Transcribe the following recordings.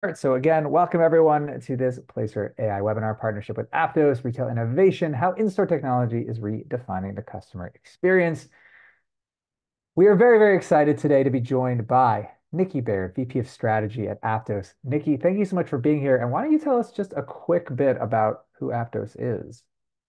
All right, so again, welcome everyone to this Placer AI webinar partnership with Aptos, Retail Innovation, how in-store technology is redefining the customer experience. We are very, very excited today to be joined by Nikki Baird, VP of Strategy at Aptos. Nikki, thank you so much for being here. And why don't you tell us just a quick bit about who Aptos is?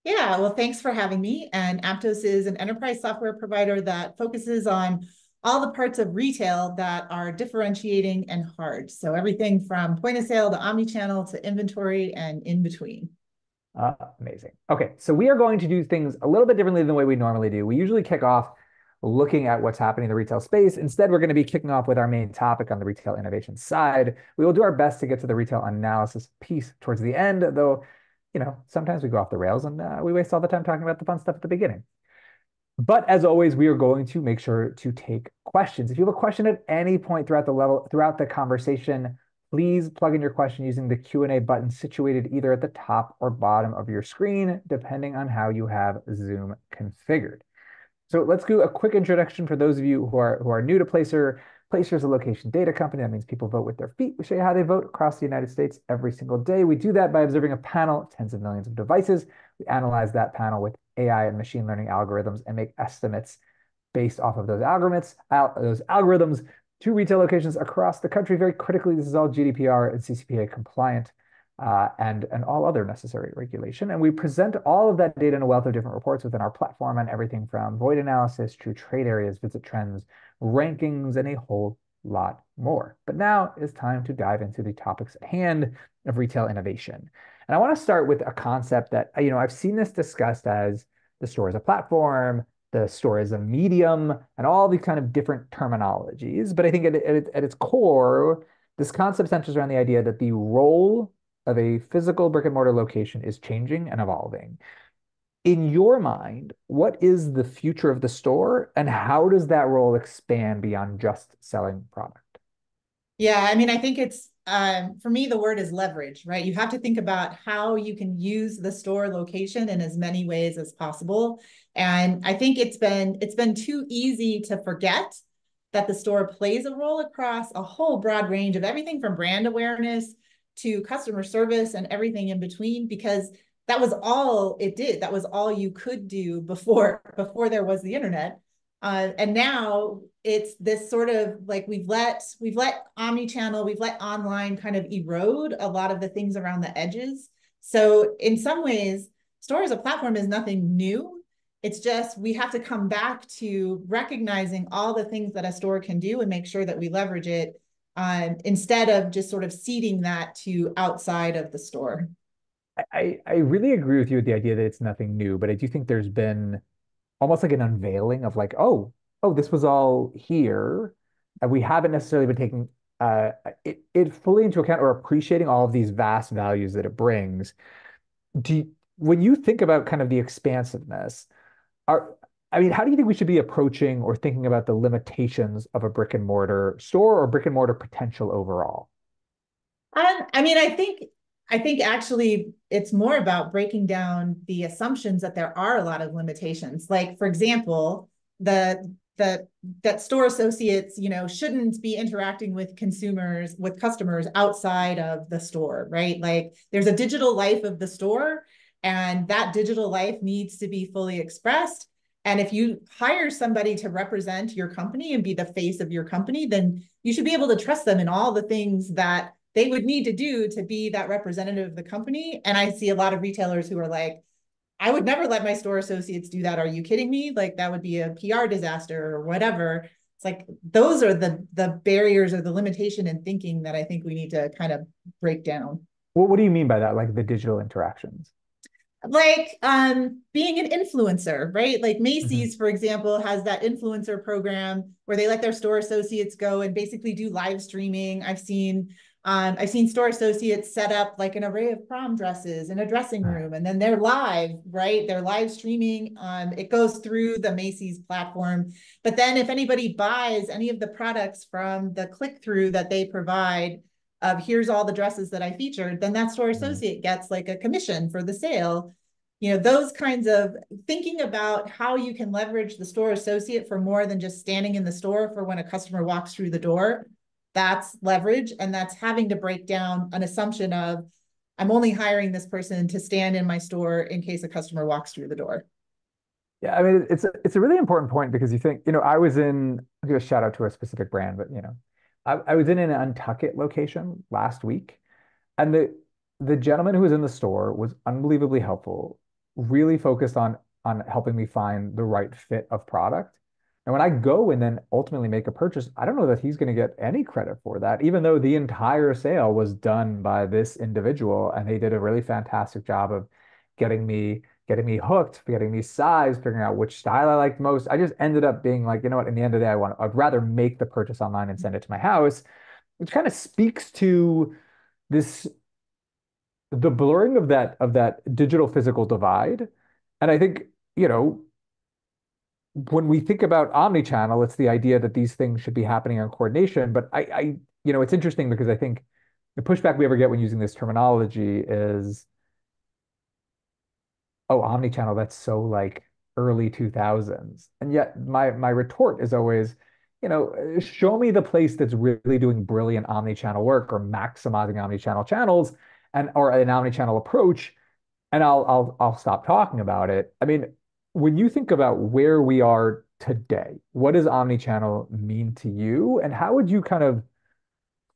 Yeah, well, thanks for having me. And Aptos is an enterprise software provider that focuses on all the parts of retail that are differentiating and hard. So everything from point of sale to omnichannel to inventory and in between. Amazing. Okay, so we are going to do things a little bit differently than the way we normally do. We usually kick off looking at what's happening in the retail space. Instead, we're going to be kicking off with our main topic on the retail innovation side. We will do our best to get to the retail analysis piece towards the end, though, sometimes we go off the rails and we waste all the time talking about the fun stuff at the beginning. But as always, we are going to make sure to take questions. If you have a question at any point throughout the conversation, please plug in your question using the Q&A button situated either at the top or bottom of your screen, depending on how you have Zoom configured. So let's do a quick introduction for those of you who are new to Placer. Placer is a location data company. That means people vote with their feet. We show you how they vote across the United States every single day. We do that by observing a panel, tens of millions of devices. We analyze that panel with AI and machine learning algorithms and make estimates based off of those algorithms to retail locations across the country. Very critically, this is all GDPR and CCPA compliant and all other necessary regulation. And we present all of that data in a wealth of different reports within our platform on everything from void analysis to trade areas, visit trends, rankings, and a whole lot more. But now it's time to dive into the topics at hand of retail innovation. And I want to start with a concept that, I've seen this discussed as the store as a platform, the store as a medium, and all these kind of different terminologies. But I think at its core, this concept centers around the idea that the role of a physical brick and mortar location is changing and evolving. In your mind, what is the future of the store and how does that role expand beyond just selling product? Yeah, I mean, I think it's for me, the word is leverage, right? You have to think about how you can use the store location in as many ways as possible. And I think it's been too easy to forget that the store plays a role across a whole broad range of everything from brand awareness to customer service and everything in between, because that was all it did. That was all you could do before there was the internet. And now it's this sort of like we've let omni-channel, we've let online kind of erode a lot of the things around the edges. So in some ways, store as a platform is nothing new. It's just we have to come back to recognizing all the things that a store can do and make sure that we leverage it instead of just sort of ceding that to outside of the store. I really agree with you with the idea that it's nothing new, but I do think there's been almost like an unveiling of like, oh, this was all here. And we haven't necessarily been taking it fully into account or appreciating all of these vast values that it brings. When you think about kind of the expansiveness, are I mean, how do you think we should be approaching or thinking about the limitations of a brick and mortar store or brick and mortar potential overall? I mean, I think actually it's more about breaking down the assumptions that there are a lot of limitations. Like, for example, the that store associates, shouldn't be interacting with customers outside of the store, right? Like there's a digital life of the store, and that digital life needs to be fully expressed. And if you hire somebody to represent your company and be the face of your company, then you should be able to trust them in all the things that they would need to do to be that representative of the company. And I see a lot of retailers who are like, I would never let my store associates do that. Are you kidding me? Like that would be a PR disaster or whatever. It's like those are the barriers or the limitation in thinking that I think we need to kind of break down. What do you mean by that? Like the digital interactions? Like being an influencer, right? Like Mhm. Macy's, for example, has that influencer program where they let their store associates go and basically do live streaming. I've seen store associates set up like an array of prom dresses in a dressing room, and then they're live, right? They're live streaming. It goes through the Macy's platform. But then if anybody buys any of the products from the click through that they provide, of here's all the dresses that I featured, then that store Mhm. associate gets like a commission for the sale. Those kinds of thinking about how you can leverage the store associate for more than just standing in the store for when a customer walks through the door. that's leverage. And that's having to break down an assumption of, I'm only hiring this person to stand in my store in case a customer walks through the door. Yeah, I mean, it's a really important point because you think, I was in, I'll give a shout out to a specific brand, but I was in an Untuckit location last week, and the gentleman who was in the store was unbelievably helpful, really focused on helping me find the right fit of product. And when I go and then ultimately make a purchase, I don't know that he's going to get any credit for that, even though the entire sale was done by this individual, and they did a really fantastic job of getting me hooked, getting me size, figuring out which style I liked most. I just ended up being like, you know what, in the end of the day, I'd rather make the purchase online and send it to my house, which kind of speaks to this the blurring of that digital physical divide. And I think, you know, when we think about omni-channel, it's the idea that these things should be happening in coordination. But it's interesting because I think the pushback we ever get when using this terminology is, oh, omni-channel, that's so like early 2000s. And yet my retort is always, show me the place that's really doing brilliant omni-channel work or maximizing omni-channel channels and or an omni-channel approach, and I'll stop talking about it. I mean, when you think about where we are today, what does omni-channel mean to you, and how would you kind of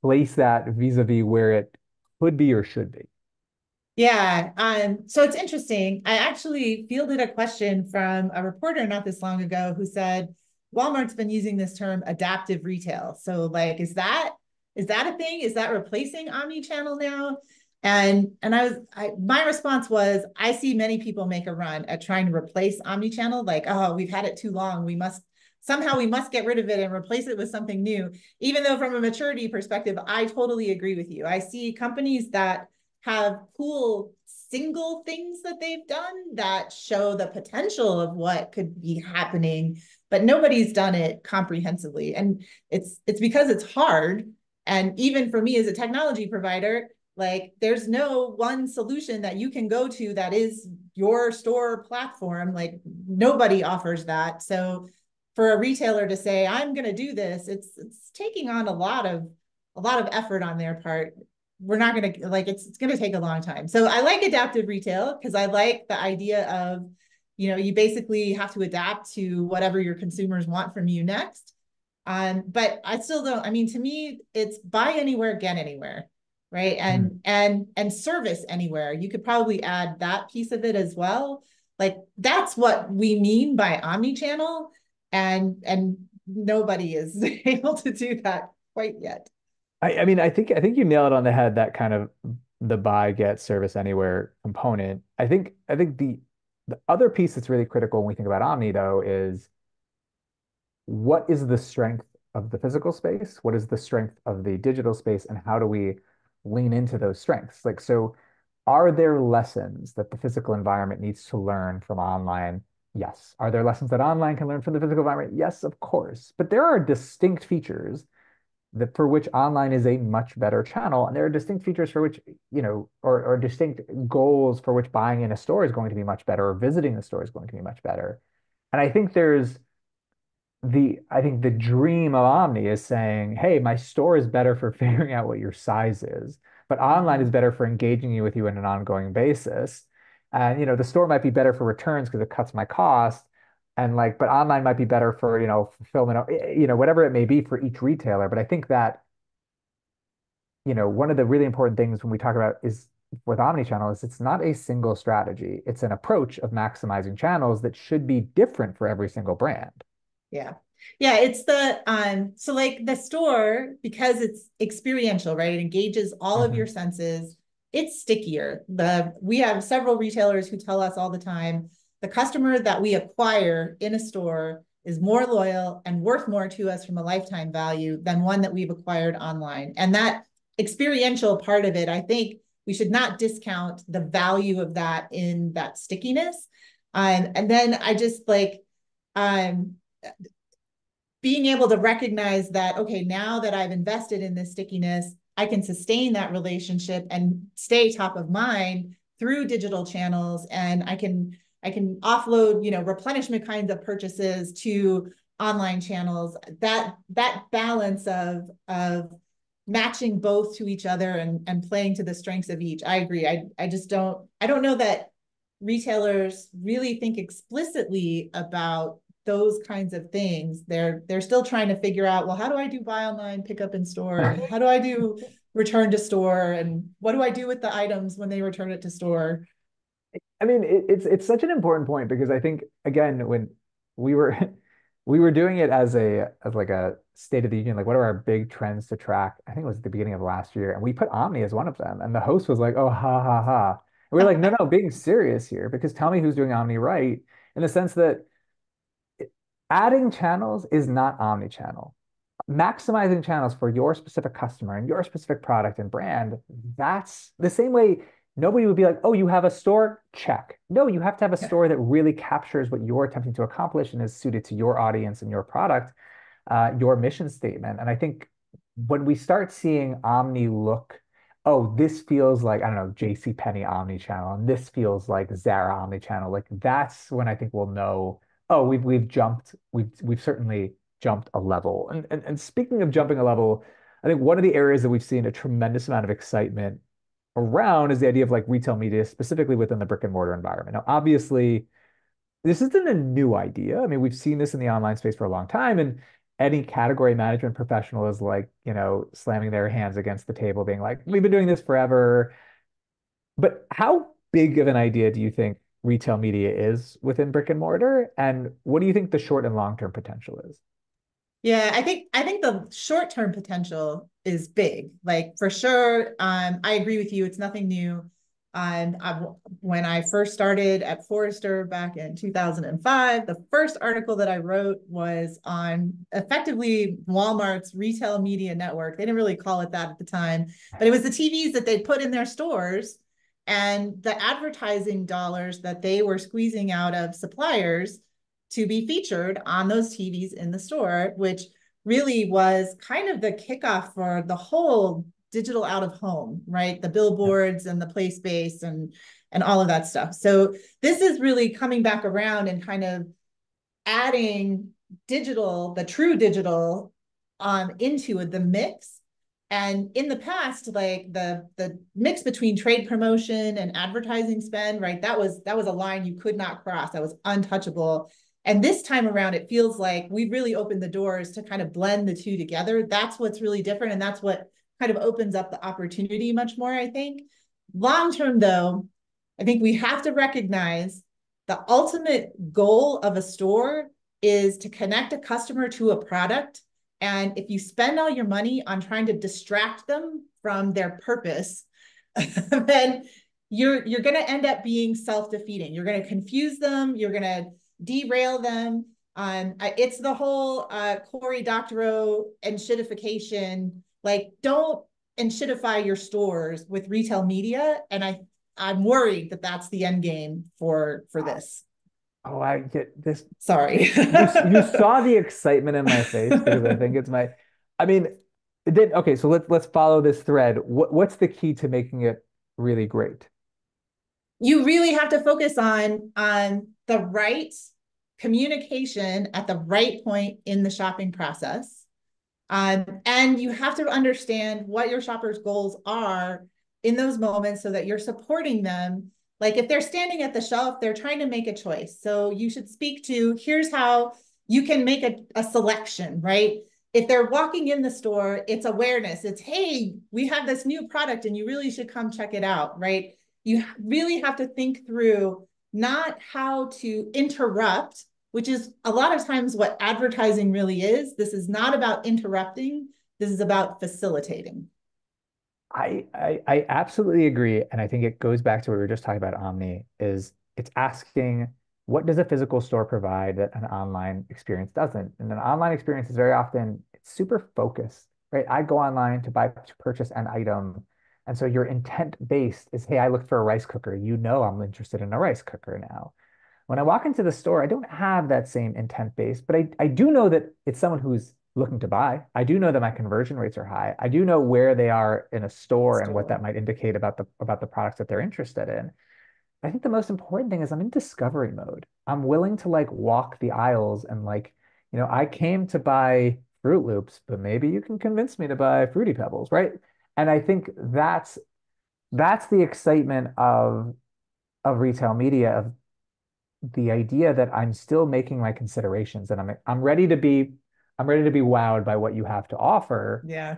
place that vis-a-vis where it could be or should be? Yeah. So it's interesting. I actually fielded a question from a reporter not this long ago who said Walmart's been using this term adaptive retail. So like, is that a thing? Is that replacing omni-channel now? And my response was, I see many people make a run at trying to replace omni-channel, like, oh, we've had it too long. We must get rid of it and replace it with something new. Even though from a maturity perspective, I totally agree with you. I see companies that have cool single things that they've done that show the potential of what could be happening, but nobody's done it comprehensively. And it's because it's hard. And even for me as a technology provider, like there's no one solution that you can go to that is your store platform. Like nobody offers that. So for a retailer to say, I'm going to do this, it's taking on a lot of effort on their part. We're not going to like it's going to take a long time. So I like adaptive retail because I like the idea of, you basically have to adapt to whatever your consumers want from you next. But I still don't, I mean, to me, it's buy anywhere, get anywhere, right? Hmm. And service anywhere. You could probably add that piece of it as well. Like that's what we mean by omni-channel, and nobody is able to do that quite yet. I mean, I think you nailed it on the head, that kind of the buy, get, service anywhere component. I think the other piece that's really critical when we think about Omni though is, what is the strength of the physical space? What is the strength of the digital space? And how do we lean into those strengths? Like, so are there lessons that the physical environment needs to learn from online? Yes. Are there lessons that online can learn from the physical environment? Yes, of course. But there are distinct features that for which online is a much better channel. And there are distinct features for which, or distinct goals for which buying in a store is going to be much better, or visiting the store is going to be much better. And I think the dream of Omni is saying, hey, my store is better for figuring out what your size is, but online is Mhm. better for engaging you with you on an ongoing basis. And the store might be better for returns because it cuts my cost. And like, but online might be better for, fulfillment, whatever it may be for each retailer. But I think that, one of the really important things when we talk about is with omnichannel is it's not a single strategy. It's an approach of maximizing channels that should be different for every single brand. Yeah. Yeah, it's the so like the store, because it's experiential, right? It engages all of your Mhm. senses. It's stickier. We have several retailers who tell us all the time, the customer that we acquire in a store is more loyal and worth more to us from a lifetime value than one that we've acquired online. And that experiential part of it, I think we should not discount the value of that in that stickiness. And then I just like um being able to recognize that, okay, now that I've invested in this stickiness, I can sustain that relationship and stay top of mind through digital channels. And I can offload, replenishment kinds of purchases to online channels. That balance of matching both to each other and playing to the strengths of each. I agree. I just I don't know that retailers really think explicitly about those kinds of things. They're still trying to figure out, well, how do I do buy online, pick up in store? How do I do return to store? And what do I do with the items when they return it to store? I mean, it's such an important point because I think again when we were we were doing it as a as like a State of the Union, like what are our big trends to track? I think it was at the beginning of last year, and we put Omni as one of them, and the host was like, "Oh, ha ha ha," and we are like, "No, no, being serious here because tell me who's doing Omni right in the sense that adding channels is not omni-channel. Maximizing channels for your specific customer and your specific product and brand, that's the same way nobody would be like, oh, you have a store? Check. No, you have to have a Yeah. store that really captures what you're attempting to accomplish and is suited to your audience and your product, your mission statement. And I think when we start seeing Omni look, oh, this feels like, I don't know, J.C. Penney Omni channel, and this feels like Zara Omni channel, like that's when I think we'll know, oh, we've certainly jumped a level. And speaking of jumping a level, I think one of the areas that we've seen a tremendous amount of excitement around is the idea of like retail media, specifically within the brick and mortar environment. Now, obviously, this isn't a new idea. I mean, we've seen this in the online space for a long time, and any category management professional is like, slamming their hands against the table, being like, we've been doing this forever. But how big of an idea do you think retail media is within brick and mortar? And what do you think the short and long term potential is? Yeah, I think the short-term potential is big. Like for sure, I agree with you. It's nothing new. When I first started at Forrester back in 2005, the first article that I wrote was on effectively Walmart's retail media network. They didn't really call it that at the time, but it was the TVs that they put in their stores and the advertising dollars that they were squeezing out of suppliers to be featured on those TVs in the store, which really was kind of the kickoff for the whole digital out of home, right? The Yeah. billboards and the place based and all of that stuff. So this is really coming back around and kind of adding digital, the true digital, into the mix. And in the past, like the mix between trade promotion and advertising spend, right? That was a line you could not cross. That was untouchable. And this time around, it feels like we've really opened the doors to kind of blend the two together. That's what's really different. And that's what kind of opens up the opportunity much more, I think. Long term, though, I think we have to recognize the ultimate goal of a store is to connect a customer to a product. And if you spend all your money on trying to distract them from their purpose, then you're going to end up being self-defeating. You're going to confuse them. You're going to derail them. It's the whole Cory Doctorow and shitification. Like, don't and shitify your stores with retail media. And I'm worried that that's the end game for this. Oh, I get this. Sorry. You saw the excitement in my face because I think it's my. I mean, then okay. So let's follow this thread. What's the key to making it really great? You really have to focus on the right communication at the right point in the shopping process. And you have to understand what your shoppers' goals are in those moments so that you're supporting them. Like if they're standing at the shelf, they're trying to make a choice. So you should speak to here's how you can make a selection, right? If they're walking in the store, it's awareness. It's, hey, we have this new product and you really should come check it out, right? You really have to think through not how to interrupt, which is a lot of times what advertising really is. This is not about interrupting. This is about facilitating. I absolutely agree, and I think it goes back to what we were just talking about. Omni is it's asking what does a physical store provide that an online experience doesn't, and an online experience is very often it's super focused, right? I go online to purchase an item, and so your intent based is, hey, I looked for a rice cooker. You know, I'm interested in a rice cooker now. When I walk into the store, I don't have that same intent base, but I do know that it's someone who's looking to buy. I do know that my conversion rates are high. I do know where they are in a store and what that Store. might indicate about the products that they're interested in. I think the most important thing is I'm in discovery mode. I'm willing to like walk the aisles and like, I came to buy Fruit Loops, but maybe you can convince me to buy Fruity Pebbles, right? And I think that's the excitement of retail media, of the idea that I'm still making my considerations and I'm ready to be wowed by what you have to offer. Yeah.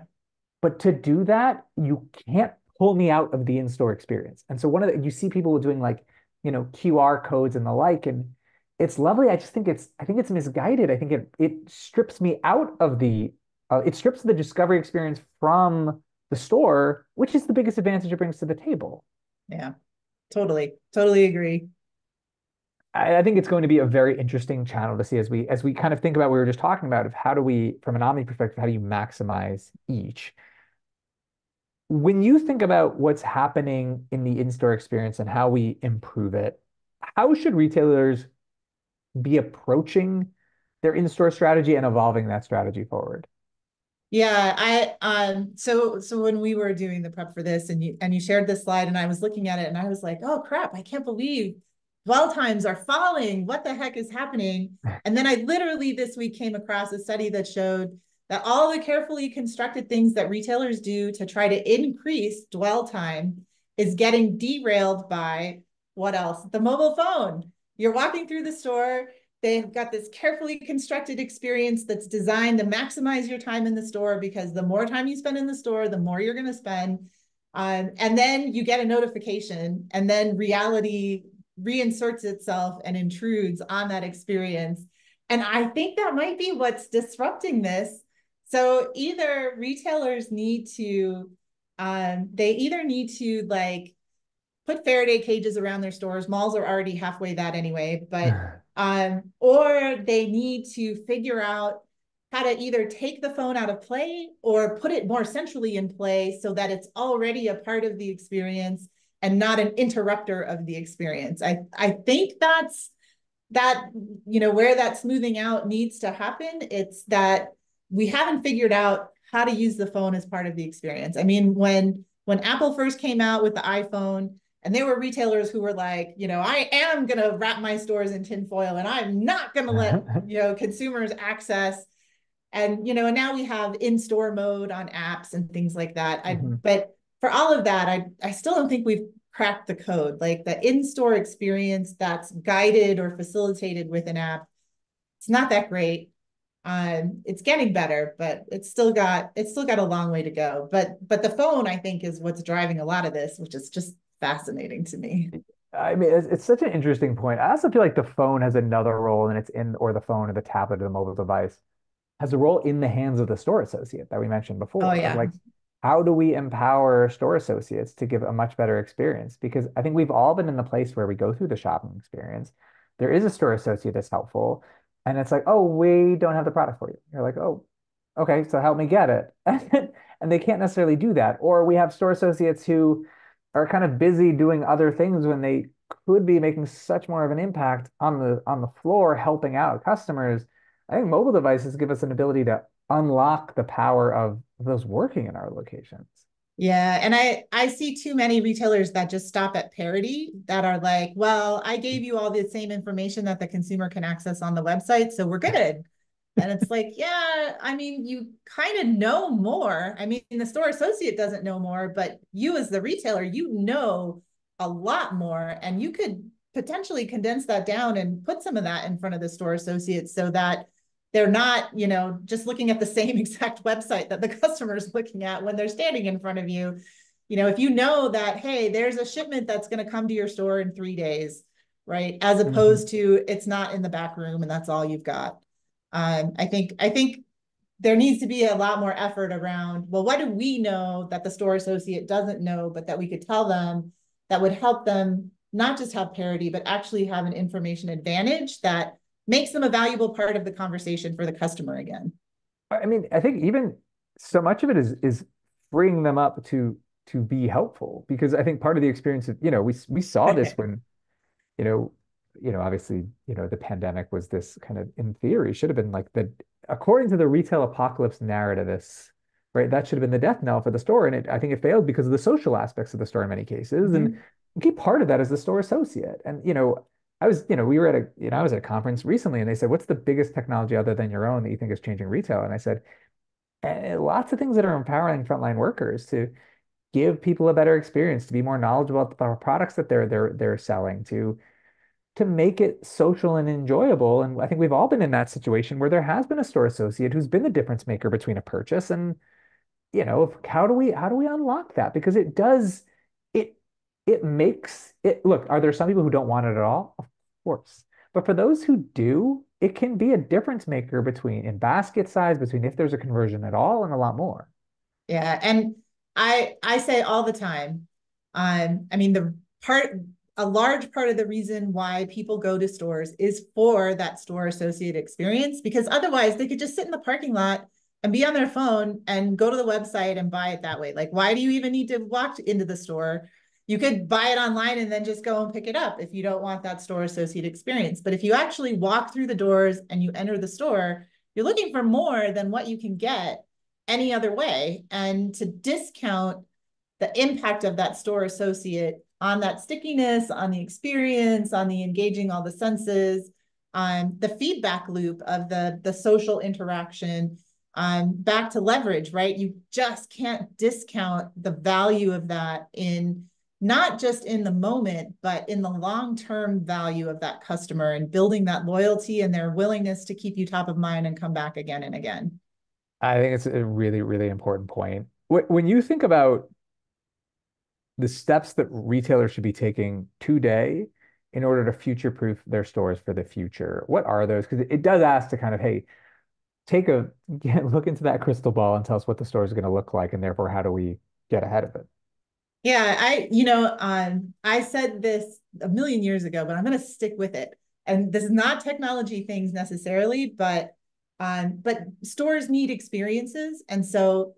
But to do that, you can't pull me out of the in-store experience. And so you see people doing like, QR codes and the like, and it's lovely. I think it's misguided. I think it strips me out of it strips the discovery experience from the store, which is the biggest advantage it brings to the table. Yeah. Totally. Totally agree. I think it's going to be a very interesting channel to see as we kind of think about what we were just talking about of how do we, from an omni perspective, how do you maximize each? When you think about what's happening in the in-store experience and how we improve it, how should retailers be approaching their in-store strategy and evolving that strategy forward? Yeah, so when we were doing the prep for this and you shared this slide and I was looking at it and I was like, "Oh crap, I can't believe dwell times are falling. What the heck is happening?" And then I literally this week came across a study that showed that all the carefully constructed things that retailers do to try to increase dwell time is getting derailed by what else? The mobile phone. You're walking through the store, they've got this carefully constructed experience that's designed to maximize your time in the store because the more time you spend in the store, the more you're going to spend. And then you get a notification, and then reality reinserts itself and intrudes on that experience. And I think that might be what's disrupting this. So either retailers need to, they either need to like put Faraday cages around their stores. Malls are already halfway that anyway, but or they need to figure out how to either take the phone out of play or put it more centrally in play so that it's already a part of the experience and not an interrupter of the experience. I think that's that, where that smoothing out needs to happen. It's that we haven't figured out how to use the phone as part of the experience. I mean, when Apple first came out with the iPhone, and there were retailers who were like, I am going to wrap my stores in tinfoil and I'm not going to let, consumers access. And, now we have in-store mode on apps and things like that. Mhm. But for all of that, I still don't think we've cracked the code. Like the in-store experience that's guided or facilitated with an app, it's not that great. It's getting better, but it's still got a long way to go. But the phone, I think, is what's driving a lot of this, which is just fascinating to me. I mean, it's such an interesting point. I also feel like the phone has another role, and or the phone or the tablet or the mobile device has a role in the hands of the store associate that we mentioned Oh before of yeah. like, how do we empower store associates to give a much better experience? Because I think we've all been in the place where we go through the shopping experience. There is a store associate that's helpful, and it's like, oh, we don't have the product for you. You're like, oh, okay, so help me get it. And they can't necessarily do that. Or we have store associates who are kind of busy doing other things when they could be making such more of an impact on the floor, helping out customers. I think mobile devices give us an ability to unlock the power of those working in our locations. Yeah, and I see too many retailers that just stop at parity that are like, well, I gave you all the same information that the consumer can access on the website, so we're good. And it's like, yeah, I mean, you kind of know more. I mean, the store associate doesn't know more, but you as the retailer, you know a lot more, and you could potentially condense that down and put some of that in front of the store associates so that they're not, just looking at the same exact website that the customer is looking at when they're standing in front of you. If you know that, hey, there's a shipment that's going to come to your store in 3 days, right? As Mhm. opposed to it's not in the back room and that's all you've got. I think there needs to be a lot more effort around, well, what do we know that the store associate doesn't know, but that we could tell them that would help them not just have parity, but actually have an information advantage that makes them a valuable part of the conversation for the customer again. I mean, I think even so much of it is freeing them up to be helpful because I think part of the experience of, we saw this when, you know, obviously, the pandemic was this kind of, in theory, should have been like according to the retail apocalypse narrative, right, that should have been the death knell for the store. And I think it failed because of the social aspects of the store in many cases. And Mhm. a key part of that is the store associate. And, we were at I was at a conference recently and they said, what's the biggest technology other than your own that you think is changing retail? And I said, lots of things that are empowering frontline workers to give people a better experience, to be more knowledgeable about the products that they're selling, to make it social and enjoyable. And I think we've all been in that situation where there has been a store associate who's been the difference maker between a purchase. And how do we unlock that? Because it it makes it look, are there some people who don't want it at all? Of course. But for those who do, it can be a difference maker between in basket size, between if there's a conversion at all, and a lot more. Yeah, and I say all the time, I mean part a large part of the reason why people go to stores is for that store associate experience, because otherwise they could just sit in the parking lot and be on their phone and go to the website and buy it that way. Like, why do you even need to walk into the store? You could buy it online and then just go and pick it up if you don't want that store associate experience. But if you actually walk through the doors and you enter the store, you're looking for more than what you can get any other way. And to discount the impact of that store associate on that stickiness, on the experience, on the engaging all the senses, on the feedback loop of the social interaction, back to leverage, right? You just can't discount the value of that in not just in the moment, but in the long-term value of that customer and building that loyalty and their willingness to keep you top of mind and come back again and again. I think it's a really, really important point. When you think about the steps that retailers should be taking today in order to future-proof their stores for the future, what are those? Because it does ask to kind of, hey, look into that crystal ball and tell us what the store is going to look like, and therefore, how do we get ahead of it? Yeah, I said this a million years ago, but I'm going to stick with it. And this is not technology things necessarily, but stores need experiences, and so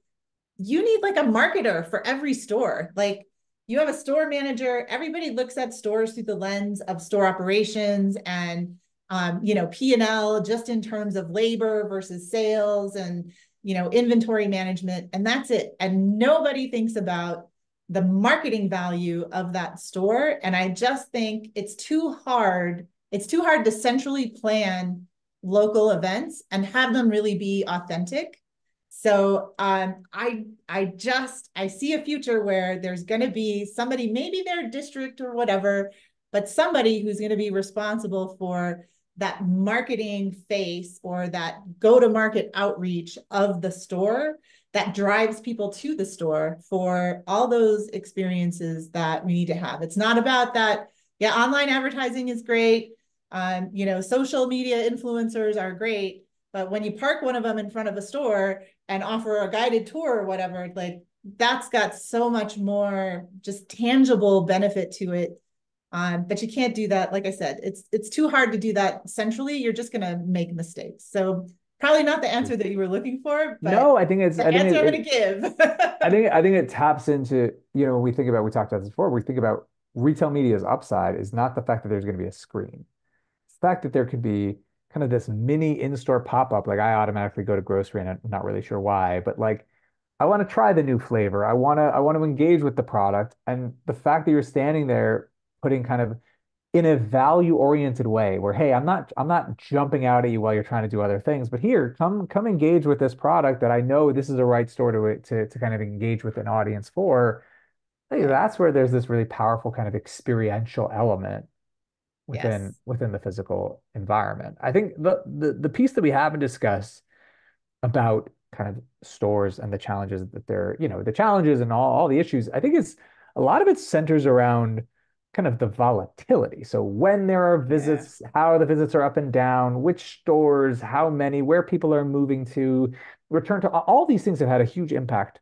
you need like a marketer for every store. Like, you have a store manager. Everybody looks at stores through the lens of store operations and P&L, just in terms of labor versus sales and inventory management, and that's it. And nobody thinks about the marketing value of that store. And I just think it's too hard. It's too hard to centrally plan local events and have them really be authentic. So I see a future where there's going to be somebody, maybe their district or whatever, but somebody who's going to be responsible for that marketing face or that go-to-market outreach of the store that drives people to the store for all those experiences that we need to have. It's not about that. Yeah, online advertising is great. Social media influencers are great. But when you park one of them in front of a store and offer a guided tour or whatever, like, that's got so much more just tangible benefit to it. But you can't do that. Like I said, it's too hard to do that centrally. You're just going to make mistakes. So probably not the answer that you were looking for, but No, I think it's the I think answer I'm going it to give. I think it taps into, when we talked about this before, we think about retail media's upside is not the fact that there's going to be a screen. It's the fact that there could be kind of this mini in-store pop-up. Like, I automatically go to grocery and I'm not really sure why, but like, I want to try the new flavor. I want to engage with the product. And the fact that you're standing there putting kind of in a value oriented way where, hey, I'm not jumping out at you while you're trying to do other things, but here, come engage with this product that I know this is the right store to kind of engage with an audience for. Hey, Yeah. that's where there's this really powerful kind of experiential element within Yes. within the physical environment. I think the piece that we haven't discussed about kind of stores and the challenges that the challenges and all the issues, I think it's a lot of it centers around kind of the volatility. So when there are Yeah. visits, how the visits are up and down, which stores, how many, where people are moving to, return to, all these things have had a huge impact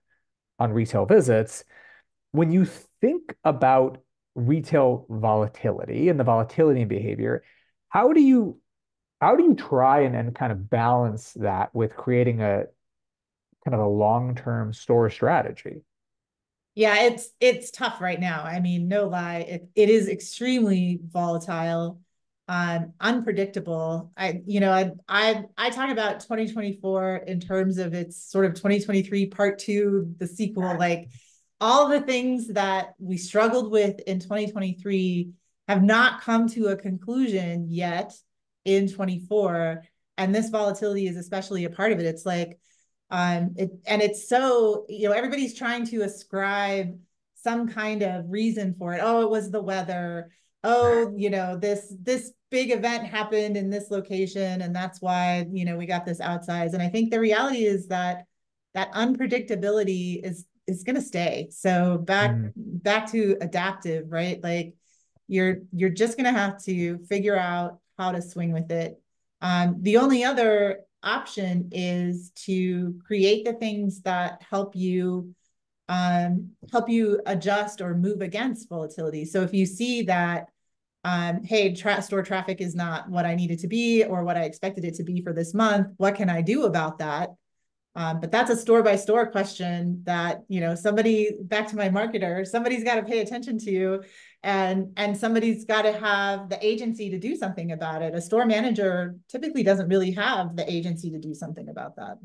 on retail visits. When you think about retail volatility and the volatility in behavior, how do you how do you try and kind of balance that with creating a kind of a long-term store strategy? Yeah, it's tough right now. I mean, no lie, it is extremely volatile, unpredictable. I talk about 2024 in terms of its sort of 2023 part two, the sequel, like all the things that we struggled with in 2023 have not come to a conclusion yet in 24. And this volatility is especially a part of it. It's like, and it's so, everybody's trying to ascribe some kind of reason for it. Oh, it was the weather. Oh, this big event happened in this location, and that's why, we got this outsize. And I think the reality is that that unpredictability is going to stay. So back to adaptive, right? Like you're just going to have to figure out how to swing with it. The only other option is to create the things that help you adjust or move against volatility. So if you see that, hey, store traffic is not what I need it to be or what I expected it to be for this month, what can I do about that? But that's a store by store question that, somebody, back to my marketer, somebody's got to pay attention to, and somebody's got to have the agency to do something about it. A store manager typically doesn't really have the agency to do something about that.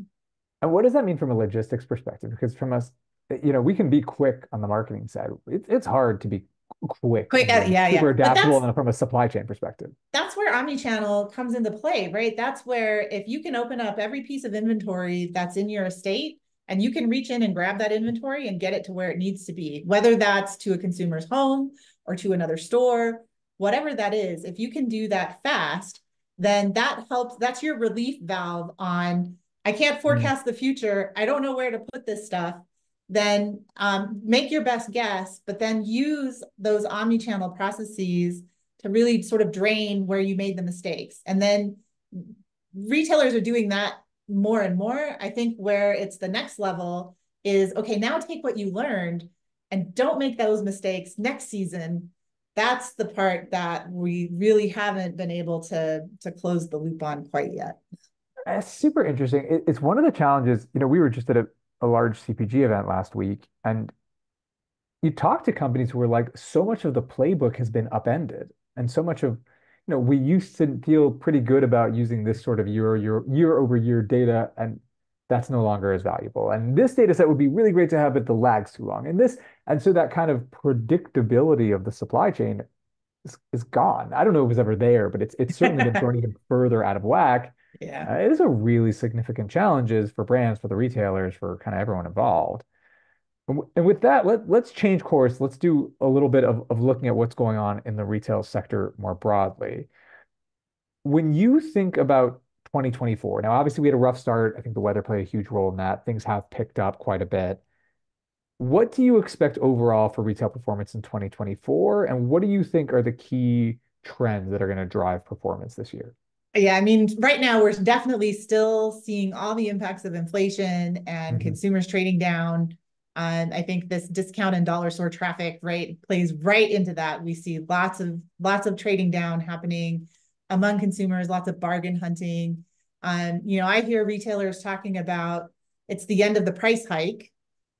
And what does that mean from a logistics perspective? Because from us, we can be quick on the marketing side. It's hard to be quick Quick, and be yeah, super yeah. But adaptable and from a supply chain perspective. that's where omnichannel comes into play, right? That's where if you can open up every piece of inventory that's in your estate and you can reach in and grab that inventory and get it to where it needs to be, whether that's to a consumer's home or to another store, whatever that is, if you can do that fast, then that helps. That's your relief valve on, I can't Mm. forecast the future. I don't know where to put this stuff. Then make your best guess, but then use those omni-channel processes to really sort of drain where you made the mistakes. And then retailers are doing that more and more. I think where it's the next level is, okay, now take what you learned and don't make those mistakes next season. That's the part that we really haven't been able to close the loop on quite yet. It's super interesting. It's one of the challenges. We were just at a large CPG event last week, and you talk to companies who are like, so much of the playbook has been upended, and so much of, we used to feel pretty good about using this sort of year over year data, and that's no longer as valuable. And this data set would be really great to have, but the lag's too long. And so that kind of predictability of the supply chain is gone. I don't know if it was ever there, but it's certainly been thrown even further out of whack. Yeah. It is a really significant challenges for brands, for the retailers, for kind of everyone involved. And with that, let's change course. Let's do a little bit of looking at what's going on in the retail sector more broadly. When you think about 2024, now obviously we had a rough start. I think the weather played a huge role in that. Things have picked up quite a bit. What do you expect overall for retail performance in 2024? And what do you think are the key trends that are going to drive performance this year? Yeah, I mean, right now we're definitely still seeing all the impacts of inflation and Hmm. consumers trading down. And I think this discount and dollar store traffic, right, plays right into that. We see lots of trading down happening among consumers, lots of bargain hunting. I hear retailers talking about it's the end of the price hike,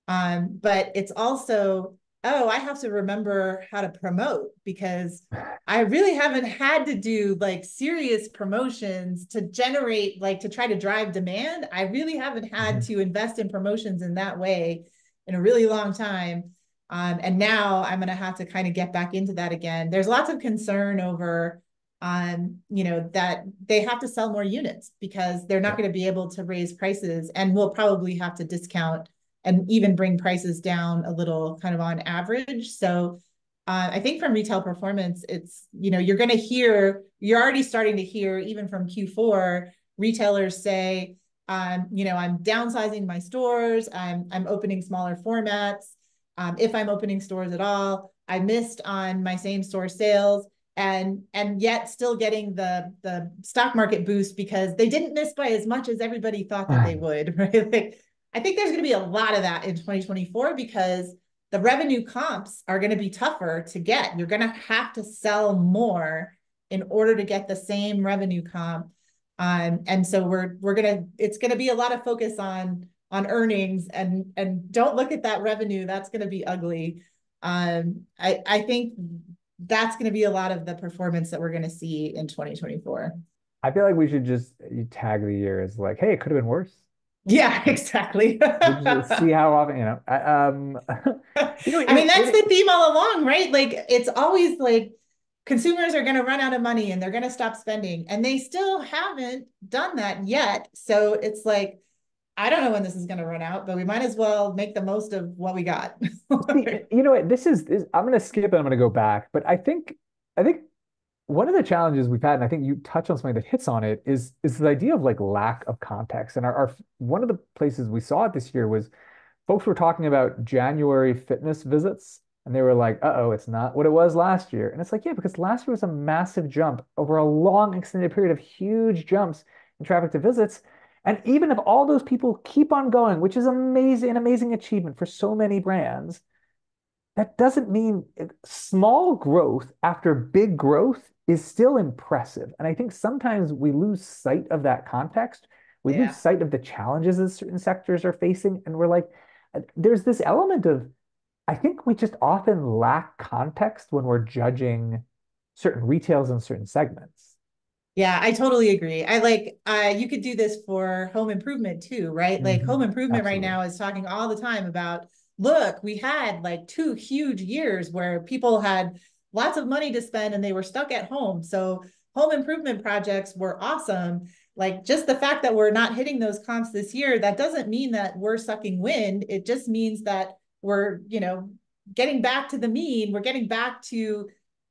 but it's also, oh, I have to remember how to promote because I really haven't had to do like serious promotions to generate, like to try to drive demand. I really haven't had Hmm. to invest in promotions in that way in a really long time. And now I'm going to have to kind of get back into that again. There's lots of concern over, that they have to sell more units because they're not Yeah. going to be able to raise prices and we'll probably have to discount and even bring prices down a little kind of on average. So I think from retail performance, it's, you're already starting to hear, even from Q4, retailers say, I'm downsizing my stores, I'm opening smaller formats. If I'm opening stores at all, I missed on my same store sales and yet still getting the stock market boost because they didn't miss by as much as everybody thought that they would, right? Like, I think there's going to be a lot of that in 2024 because the revenue comps are going to be tougher to get. You're going to have to sell more in order to get the same revenue comp. And so it's going to be a lot of focus on earnings and don't look at that revenue. That's going to be ugly. I think that's going to be a lot of the performance that we're going to see in 2024. I feel like we should just you tag the year as like, hey, it could have been worse. Yeah, exactly. We'll just see how often, I mean, that's the theme all along, right? Like it's always like consumers are going to run out of money and they're going to stop spending. And they still haven't done that yet. So it's like, I don't know when this is going to run out, but we might as well make the most of what we got. See, you know what, I'm going to skip and I'm going to go back, but I think one of the challenges we've had, and I think you touched on something that hits on it, is the idea of like lack of context. And our one of the places we saw it this year was folks were talking about January fitness visits, and they were like, "Uh-oh, it's not what it was last year." And it's like, yeah, because last year was a massive jump over a long extended period of huge jumps in traffic to visits. And even if all those people keep on going, which is amazing, an amazing achievement for so many brands, that doesn't mean small growth after big growth is still impressive. And I think sometimes we lose sight of that context. We lose Yeah. sight of the challenges that certain sectors are facing. And we're like, there's this element of, I think we just often lack context when we're judging certain retails and certain segments. Yeah, I totally agree. I like you could do this for home improvement too, right? Like home improvement right Absolutely. now is talking all the time about, look, we had like 2 huge years where people had lots of money to spend and they were stuck at home. So home improvement projects were awesome. Like just the fact that we're not hitting those comps this year, that doesn't mean that we're sucking wind. It just means that we're, getting back to the mean, we're getting back to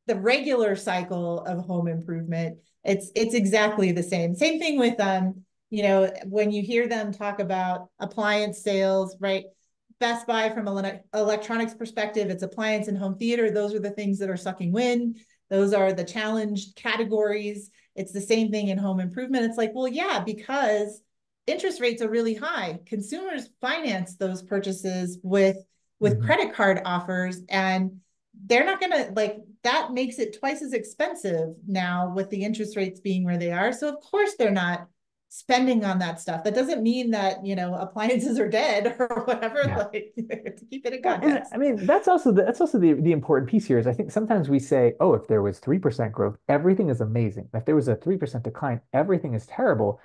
the regular cycle of home improvement. It's exactly the same. Same thing with when you hear them talk about appliance sales, right? Best Buy from an electronics perspective, it's appliance and home theater. Those are the things that are sucking wind. Those are the challenged categories. It's the same thing in home improvement. It's like, well, yeah, because interest rates are really high. Consumers finance those purchases with Mhm. credit card offers, and they're not going to like that makes it twice as expensive now with the interest rates being where they are. So of course they're not spending on that stuff. That doesn't mean that, appliances are dead or whatever, Yeah. like to keep it in Well, and context. I mean, that's also the important piece here is I think sometimes we say, oh, if there was 3% growth, everything is amazing. If there was a 3% decline, everything is terrible.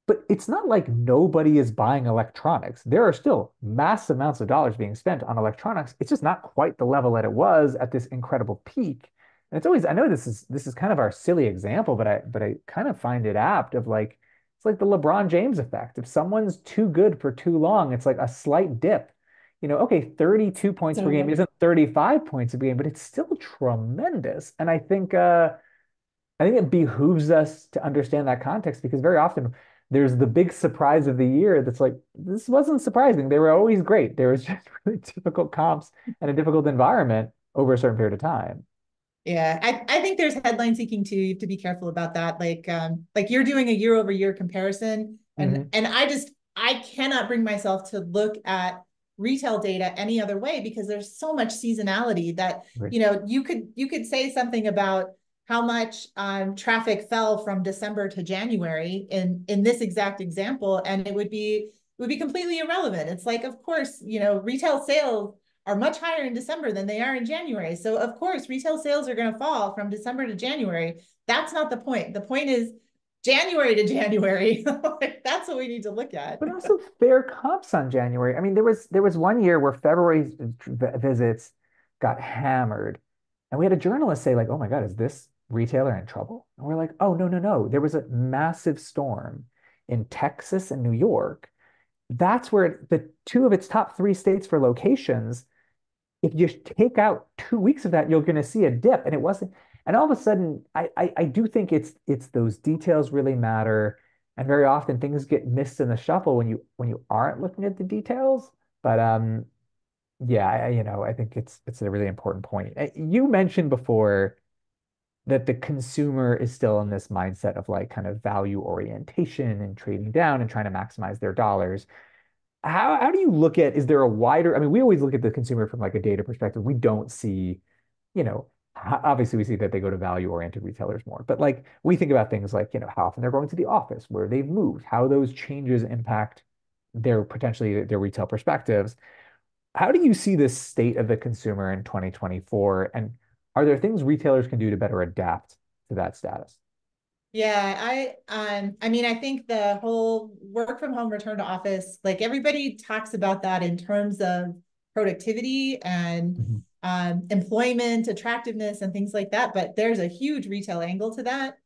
But it's not like nobody is buying electronics. There are still mass amounts of dollars being spent on electronics. It's just not quite the level that it was at this incredible peak. And it's always, I know this is kind of our silly example, but I kind of find it apt of like it's like the LeBron James effect. If someone's too good for too long, it's like a slight dip. Okay, 32 points per game Totally. isn't 35 points a game, but it's still tremendous. And I think it behooves us to understand that context because very often there's the big surprise of the year that's like, this wasn't surprising. They were always great. There was just really difficult comps and a difficult environment over a certain period of time. Yeah, I think there's headline seeking too, to be careful about that. Like you're doing a year over year comparison, and Hmm. and I cannot bring myself to look at retail data any other way because there's so much seasonality that Right. you could say something about how much traffic fell from December to January in this exact example, and it would be completely irrelevant. It's like, of course, retail sales are much higher in December than they are in January. So of course, retail sales are going to fall from December to January. That's not the point. The point is January to January. That's what we need to look at. But also fair comps on January. I mean, there was one year where February's visits got hammered, and we had a journalist say like, "Oh my God, is this retailer in trouble?" And we're like, "Oh no, no, no! There was a massive storm in Texas and New York. That's where the two of its top three states for locations, if you take out 2 weeks of that, you're going to see a dip. And it wasn't. And all of a sudden, I do think it's those details really matter. And very often things get missed in the shuffle when you aren't looking at the details. But yeah, I think it's a really important point. You mentioned before that the consumer is still in this mindset of like kind of value orientation and trading down and trying to maximize their dollars. How do you look at, is there a wider, I mean, we always look at the consumer from like a data perspective. We don't see, you know, obviously we see that they go to value oriented retailers more, but like we think about things like, how often they're going to the office, where they've moved, how those changes impact their potentially their retail perspectives. How do you see this state of the consumer in 2024? And are there things retailers can do to better adapt to that status? Yeah, I mean, I think the whole work from home, return to office, like everybody talks about that in terms of productivity and Mhm. employment, attractiveness, and things like that. But there's a huge retail angle to that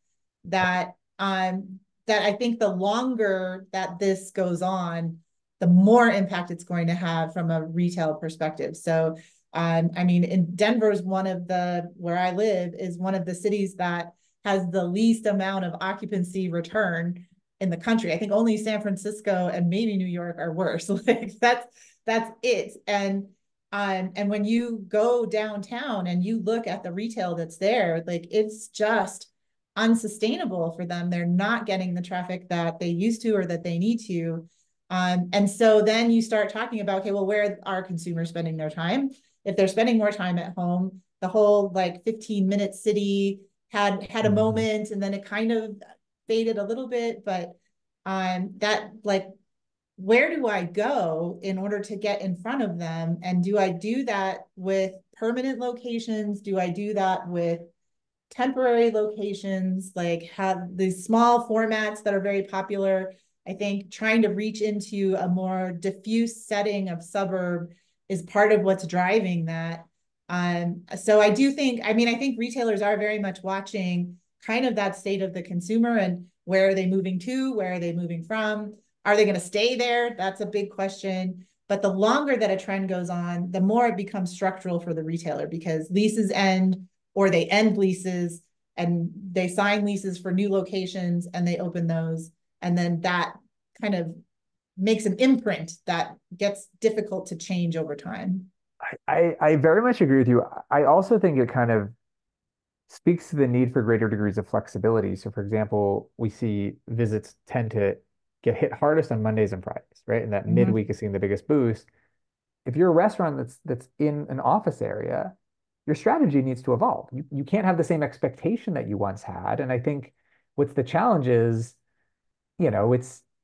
that that I think the longer that this goes on, the more impact it's going to have from a retail perspective. So, I mean, in Denver is one of the, where I live, is one of the cities that has the least amount of occupancy return in the country. I think only San Francisco and maybe New York are worse. Like that's it. And when you go downtown and you look at the retail that's there, like it's just unsustainable for them. They're not getting the traffic that they used to or that they need to. And so then you start talking about, okay, well, where are consumers spending their time? If they're spending more time at home, the whole like 15-minute city had a Mhm. moment and then it kind of faded a little bit, but that like where do I go in order to get in front of them? And do I do that with permanent locations? Do I do that with temporary locations, like have these small formats that are very popular? I think trying to reach into a more diffuse setting of suburb is part of what's driving that. So I do think, I mean, I think retailers are very much watching kind of that state of the consumer and where are they moving to? Where are they moving from? Are they going to stay there? That's a big question. But the longer that a trend goes on, the more it becomes structural for the retailer because leases end or they end leases and they sign leases for new locations and they open those. And then that kind of makes an imprint that gets difficult to change over time. I very much agree with you. I also think it kind of speaks to the need for greater degrees of flexibility. So, for example, we see visits tend to get hit hardest on Mondays and Fridays, right? And that Mm-hmm. midweek is seeing the biggest boost. If you're a restaurant that's in an office area, your strategy needs to evolve. You can't have the same expectation that you once had. And I think what's the challenge is,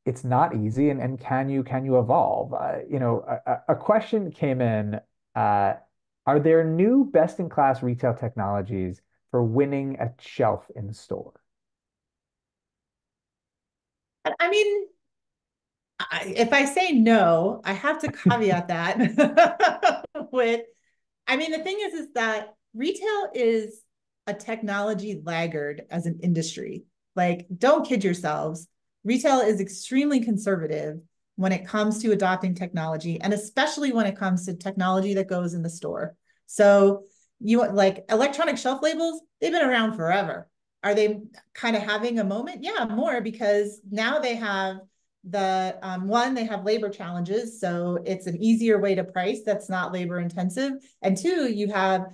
it's not easy and can you evolve? A question came in, uh, are there new best-in-class retail technologies for winning at shelf in store? I mean, if I say no, I have to caveat that with, I mean, the thing is that retail is a technology laggard as an industry. Like, don't kid yourselves. Retail is extremely conservative when it comes to adopting technology, and especially when it comes to technology that goes in the store. So, you like electronic shelf labels, they've been around forever. Are they kind of having a moment? Yeah, more because now they have the one, they have labor challenges. So it's an easier way to price that's not labor intensive. And two, you have,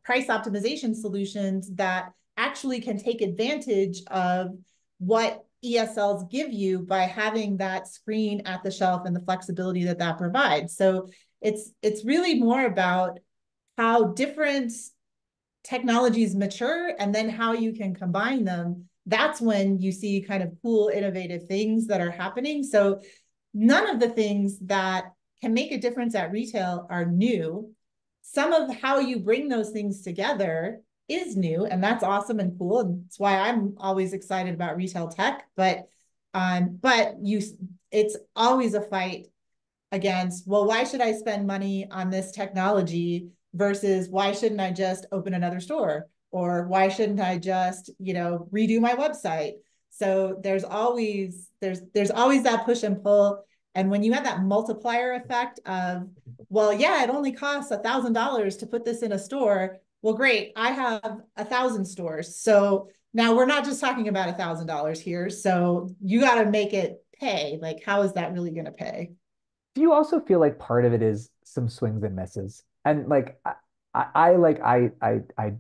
price optimization solutions that actually can take advantage of what ESLs give you by having that screen at the shelf and the flexibility that that provides. So it's really more about how different technologies mature and then how you can combine them. That's when you see kind of cool, innovative things that are happening. So none of the things that can make a difference at retail are new. Some of how you bring those things together is new, and that's awesome and cool. And that's why I'm always excited about retail tech. But it's always a fight against, well, why should I spend money on this technology versus why shouldn't I just open another store? Or why shouldn't I just, redo my website? So there's always that push and pull. And when you have that multiplier effect of, well, yeah, it only costs $1,000 to put this in a store. Well, great. I have 1,000 stores. So now we're not just talking about $1,000 here. So you got to make it pay. Like, how is that really going to pay? Do you also feel like part of it is some swings and misses? And like I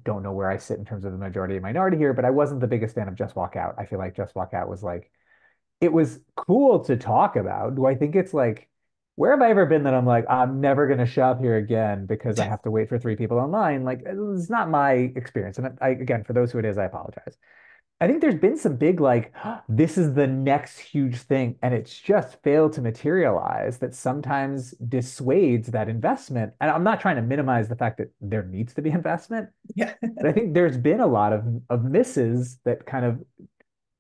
don't know where I sit in terms of the majority and minority here, but I wasn't the biggest fan of Just Walk Out. I feel like Just Walk Out was like it was cool to talk about. Do I think it's like where have I ever been that I'm like I'm never gonna shop here again because I have to wait for three people online? Like it's not my experience. And again, for those who it is, I apologize. I think there's been some big like this is the next huge thing, and it's just failed to materialize that sometimes dissuades that investment. And I'm not trying to minimize the fact that there needs to be investment, Yeah. but I think there's been a lot of misses that kind of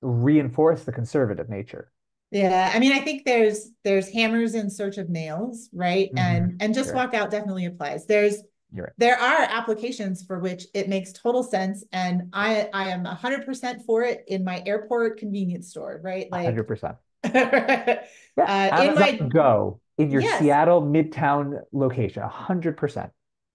reinforce the conservative nature. Yeah, I mean, I think there's hammers in search of nails, right? Hmm. And just Sure. walk out definitely applies. There's You're right. there are applications for which it makes total sense. And I am 100% for it in my airport convenience store, right? Like 100%. Yeah. in Amazon my, Go in your yes, Seattle Midtown location, 100%.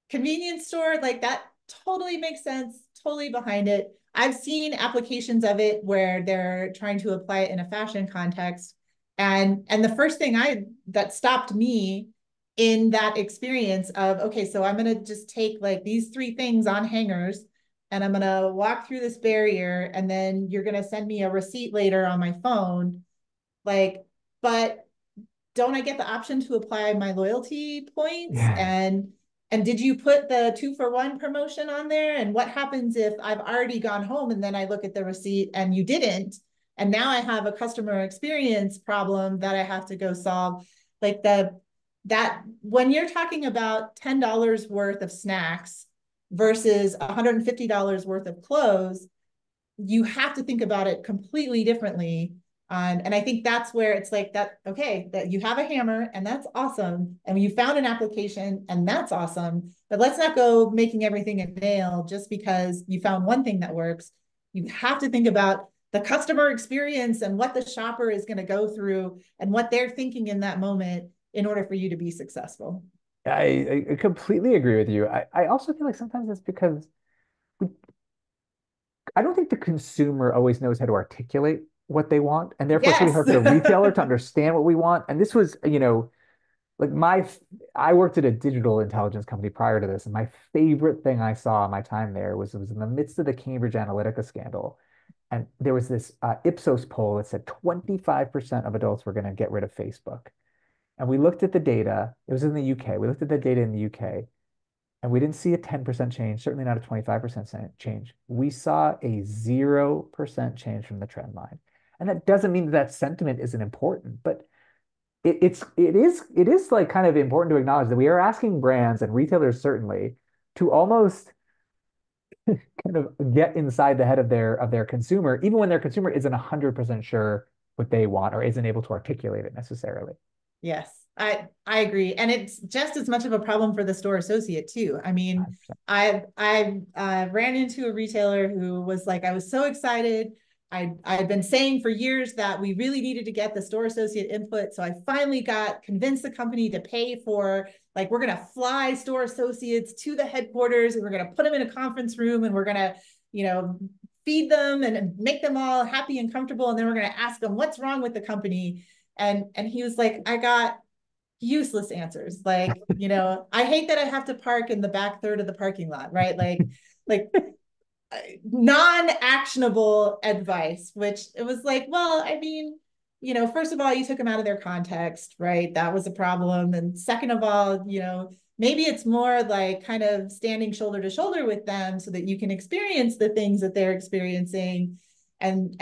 convenience store, like that totally makes sense, totally behind it. I've seen applications of it where they're trying to apply it in a fashion context. And the first thing I that stopped me in that experience of, okay, so I'm gonna just take like these three things on hangers and I'm gonna walk through this barrier and then you're gonna send me a receipt later on my phone. Like, but don't I get the option to apply my loyalty points? Yeah. And did you put the 2 for 1 promotion on there? And what happens if I've already gone home and then I look at the receipt and you didn't? And now I have a customer experience problem that I have to go solve. Like that when you're talking about $10 worth of snacks versus $150 worth of clothes, you have to think about it completely differently. And I think that's where it's like that, okay, that you have a hammer and that's awesome. And you found an application and that's awesome. But let's not go making everything a nail just because you found one thing that works. You have to think about the customer experience and what the shopper is going to go through and what they're thinking in that moment in order for you to be successful. I completely agree with you. I also feel like sometimes it's because we, I don't think the consumer always knows how to articulate what they want. And therefore, it's really Yes. hard for the retailer to understand what we want. And this was, like I worked at a digital intelligence company prior to this. And my favorite thing I saw in my time there was it was in the midst of the Cambridge Analytica scandal. And there was this Ipsos poll that said 25% of adults were going to get rid of Facebook. And we looked at the data. It was in the UK. We looked at the data in the UK, and we didn't see a 10% change, certainly not a 25% change. We saw a 0% change from the trend line. And that doesn't mean that, that sentiment isn't important, but it is like kind of important to acknowledge that we are asking brands and retailers certainly to almost kind of get inside the head of their consumer, even when their consumer isn't 100% sure what they want or isn't able to articulate it necessarily. Yes, I agree, and it's just as much of a problem for the store associate too. I mean, 100%. I ran into a retailer who was like, I was so excited. I'd been saying for years that we really needed to get the store associate input, so I finally got convinced the company to pay for like we're gonna fly store associates to the headquarters and we're gonna put them in a conference room and we're gonna you know feed them and make them all happy and comfortable, and then we're gonna ask them what's wrong with the company. And he was like, I got useless answers. Like, I hate that I have to park in the back third of the parking lot, right? Like non-actionable advice, which it was like, well, I mean, first of all, you took them out of their context, right? That was a problem. And second of all, maybe it's more like kind of standing shoulder to shoulder with them so that you can experience the things that they're experiencing. And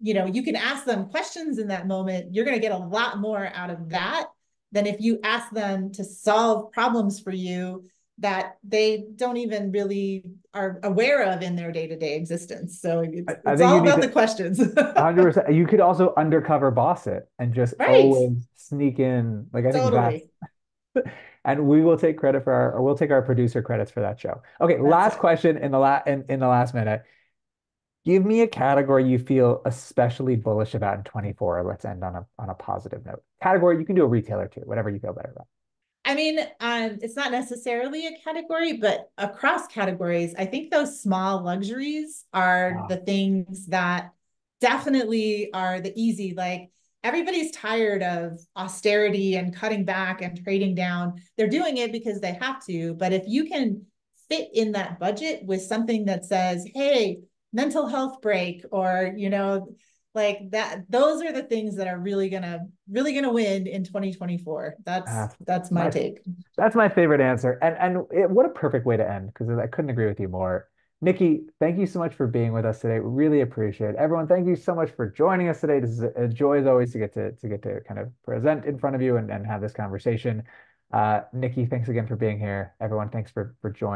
you can ask them questions in that moment. You're going to get a lot more out of that than if you ask them to solve problems for you that they don't even really are aware of in their day-to-day existence. So it's I it's think you all need about the to questions. 100%. You could also undercover boss it and just Right. always sneak in. Like I think that's, Totally. and we will take credit for our, or we'll take our producer credits for that show. Okay, That's last it. question in the last minute. Give me a category you feel especially bullish about in 24. Let's end on a positive note. Category, you can do a retailer too, whatever you feel better about. I mean, it's not necessarily a category, but across categories, I think those small luxuries are Wow. the things that definitely are the easy. Like everybody's tired of austerity and cutting back and trading down. They're doing it because they have to. But if you can fit in that budget with something that says, hey, mental health break, or, like that, those are the things that are really gonna win in 2024. That's That's my my take. that's my favorite answer. What a perfect way to end because I couldn't agree with you more. Nikki, thank you so much for being with us today. Really appreciate it. Everyone, thank you so much for joining us today. This is a joy as always to get to kind of present in front of you and have this conversation. Nikki, thanks again for being here. Everyone, thanks for joining.